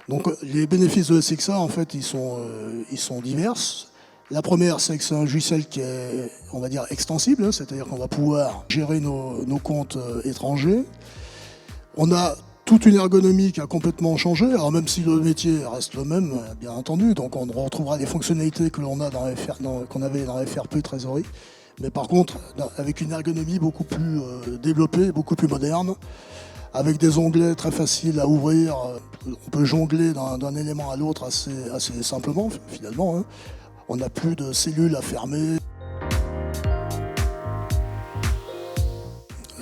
Donc les bénéfices de SXA, en fait, ils sont divers. La première, c'est que c'est un logiciel qui est, on va dire, extensible, hein, c'est-à-dire qu'on va pouvoir gérer nos comptes étrangers. On a toute une ergonomie qui a complètement changé, alors même si le métier reste le même, bien entendu, donc on retrouvera des fonctionnalités que l'on a qu'on avait dans FRP Trésorerie, mais par contre, avec une ergonomie beaucoup plus développée, beaucoup plus moderne, avec des onglets très faciles à ouvrir. On peut jongler d'un élément à l'autre assez simplement, finalement, hein. On n'a plus de cellules à fermer.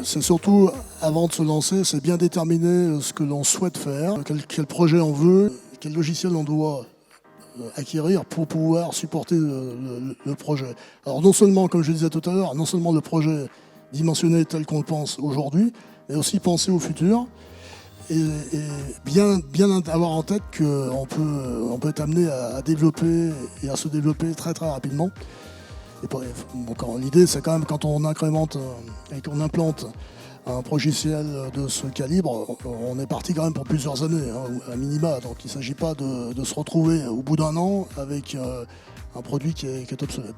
C'est surtout, avant de se lancer, c'est bien déterminer ce que l'on souhaite faire, quel projet on veut, quel logiciel on doit acquérir pour pouvoir supporter le projet. Alors non seulement, comme je le disais tout à l'heure, non seulement le projet dimensionné tel qu'on le pense aujourd'hui, mais aussi penser au futur et bien avoir en tête qu'on peut être amené à développer et à se développer très très rapidement. L'idée, c'est quand même, quand on incrémente et qu'on implante un logiciel de ce calibre, on est parti quand même pour plusieurs années, hein, à minima. Donc il ne s'agit pas de se retrouver au bout d'un an avec un produit qui est obsolète.